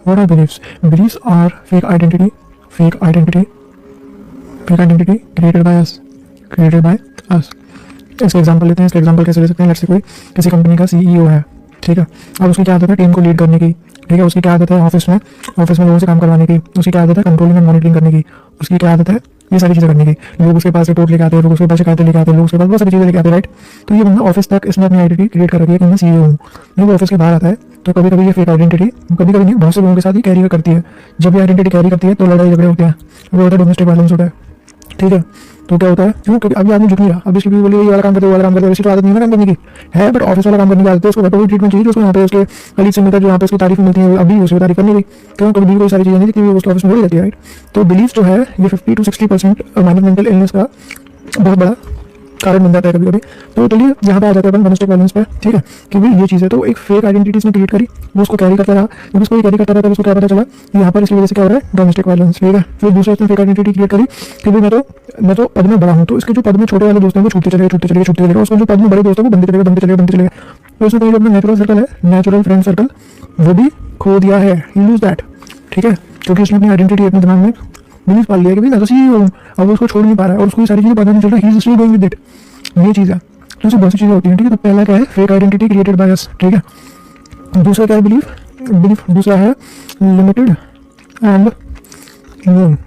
what are beliefs? Beliefs are fake identity created by us. इसका example लेते हैं। इसका एग्जांपल कैसे ले सकते हैं? लेट्स से कोई किसी कंपनी का सीईओ है, ठीक है। अब उसकी क्या आदत है? टीम को लीड करने की, ठीक है। उसकी क्या आदत है? ऑफिस में लोगों से काम करवाने की। उसकी क्या आदत है? कंट्रोलिंग एंड मॉनिटरिंग करने की। उसकी क्या आदत है? ये सारी चीज़ें करने की। लोग उसके पास रिपोर्ट लेके आते हैं, लोग उसके पास शिकायतें लेके आते हैं, लोग उसके पास बहुत सारी चीज़ें लेके आते हैं, राइट। तो ये बंदा ऑफिस तक इसने अपनी आइडेंटिटी क्रिएट कर रखी है कि मैं सीईओ हूँ। जब वो ऑफिस के बाहर आता है तो कभी कभी ये फेक आइडेंटिटी, कभी कभी नहीं, बहुत से लोगों के साथ ही कैरी करती है। जब ये आइडेंटिटी कैरी करती है तो लड़ाई झगड़े होते हैं, वो होता है डोमेस्टिक वायलेंस होता है, ठीक है। तो क्या होता है? क्यों? क्योंकि अभी आदमी झुक नहीं रहा। अब इसकी भी बोलिए ये वाला काम करते, वो वाला काम करते, वैसी तो आदत नहीं है ना काम करने की, है बट ऑफिस वाला काम करने की आदत है। उसको वही ट्रीटमेंट चाहिए जो उसको यहाँ पे उसके कलीग से मिलता है, जो यहाँ पे उसकी तारीफ मिलती है, अभी उसकी तारीफ करनी गई। क्यों? कभी भी कोई सारी चीज़ें नहीं कि उसके ऑफिस में हो जाती है, राइट। तो बिलीफ जो है ये 50 to 60% माइनर मेंटल इलनेस का बहुत बड़ा कारण बन जाता है कभी कभी। तो चलिए यहाँ पे आ जाते हैं अपन डोमेस्टिक वायलेंस पे, ठीक है। कि भाई ये चीज़ है, तो एक फेक आइडेंटिटी इसने क्रिएट करी, वो उसको कैरी करता रहा। जब उसको कैरी करता रहा तब उसको क्या पता चला कि यहाँ पर इसकी वजह से क्या हो रहा है? डोमेस्टिक वायलेंस, ठीक है। फिर दूसरा इसने फेक आइडेंटिटी क्रिएट करी कि भाई मैं तो पद में बड़ा हूँ, तो इसके जो पद में छोटे वाले दोस्त हैं वो छूटते चलेगा। उसको जो पद में बड़े दोस्त हैं वो बनते चलेगा। तो उसने कहीं अपना नेचुरल सर्कल है, नेचुरल फ्रेंड सर्कल, वो भी खो दिया है। ही लूज दैट, ठीक है। क्योंकि उसने अपनी आइडेंटिटी अपने दिमाग में बिलीव पाल लिया कि भाई मैं तो सीईओ हूँ। अब उसको छोड़ नहीं पा रहा है और उसको ये सारी चीज़ें पता नहीं चल रहा, he is still going with it. ये चीज़ है। तो इससे बहुत सी चीज़ें होती हैं, ठीक है। तो पहला क्या है? Fake identity created by us, ठीक है। दूसरा क्या है? बिलीफ दूसरा है limited and known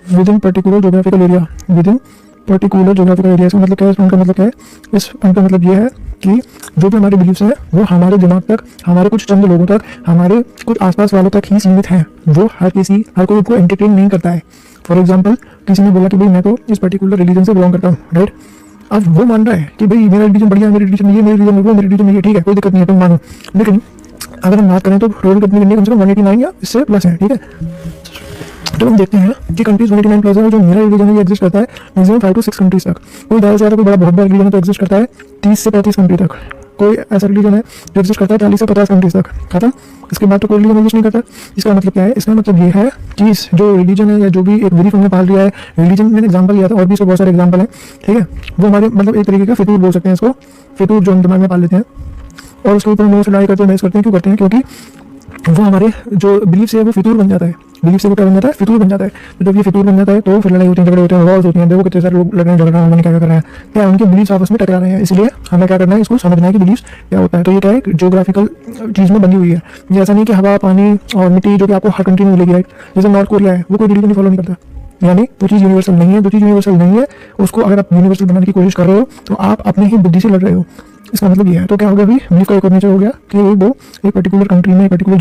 with in particular geographical area, इसका मतलब क्या है? उनका मतलब क्या है? उनका मतलब ये है कि जो भी हमारे बिलीफ्स हैं वो हमारे दिमाग तक, हमारे कुछ चंद लोगों तक, हमारे कुछ आसपास वालों तक ही सीमित हैं। वो हर कोई उनको एंटरटेन नहीं करता है। फॉर एग्जाम्पल, किसी ने बोला कि भाई मैं तो इस पर्टिकुलर रिलीजन से बिलोंग करता हूँ, राइट। अब वो मान रहा है कि भाई मेरा रिलीजन बढ़िया है, मेरी रिलीजन ये, मेरी रिलीजन वो, मेरी रिलीजन ये, ठीक है, कोई दिक्कत नहीं है, तुम मानो। लेकिन अगर हम बात करें तो रोल कंपनी करनी कम से कम 189 या इससे प्लस है, ठीक है। तो हम देखते हैं कि कंट्रीज 189 प्लस है, और जो मेरा रिलीजन है ये एग्जिस्ट करता है मैक्सिमम 5 to 6 कंट्रीज तक। कोई ज़्यादा से ज़्यादा कोई बहुत बड़ा रिलीजन है तो एग्जिस्ट करता है 30 से 35 कंट्री तक। कोई ऐसा रिलीजन है जो एग्जिस्ट करता है 40 से 50 कंट्रीज तक, खत्म। इसके बाद तो कोई रिलीजन एग्जिस्ट नहीं करता। इसका मतलब क्या है? इसका मतलब ये है कि जो रिलीजन है या जो भी एक बिलीफ हमने पाल लिया है, रिलीजन मैंने एग्जाम्पल लिया था और भी इसको बहुत सारे एग्जाम्पल हैं, ठीक है। वो हमारे मतलब एक तरीके का फितूर बोल सकते हैं इसको, फितूर जो हम दिमाग में पाल लेते हैं और उसके ऊपर नोट्स लड़ाई करते हैं, क्यों करते हैं? क्योंकि वो हमारे जो बिलीफ से वो फितूर बन जाता है। बिलीफ से वो क्या बन जाता है? फितूर बन जाता है। तो जब ये फितूर बन जाता है तो फिर लड़ाई होती है, झगड़े होते हैं, वॉर्स होती हैं। देखो कितने सारे लोग लड़ रहे हैं, झगड़ रहे हैं, उन्होंने क्या कर रहे हैं, क्या उनके बिलीफ आपस में टकरा रहे हैं। इसलिए हमें क्या करना है? इसको समझना है कि बिलीफ क्या होता है। तो ये क्या है? ज्योग्राफिकल चीज़ में बनी हुई है। जैसा नहीं कि हवा, पानी और मिट्टी जो कि आपको हर कंट्री में मिलेगी, राइट। जैसे नॉर्थ कोरिया है, वो कोई रिलीजन फॉलो नहीं करता, यानी वो चीज़ यूनिवर्सल नहीं है। जो चीज़ यूनिवर्सल नहीं है उसको अगर आप यूनिवर्सल बनाने की कोशिश कर रहे हो तो आप अपने ही बुद्धि से लड़ रहे हो। इसका मतलब ये है। तो क्या हो गया? अभी बिलीफ का एक और नेचर हो गया कि वो एक पर्टिकुलर कंट्री में, एक पर्टिकुलर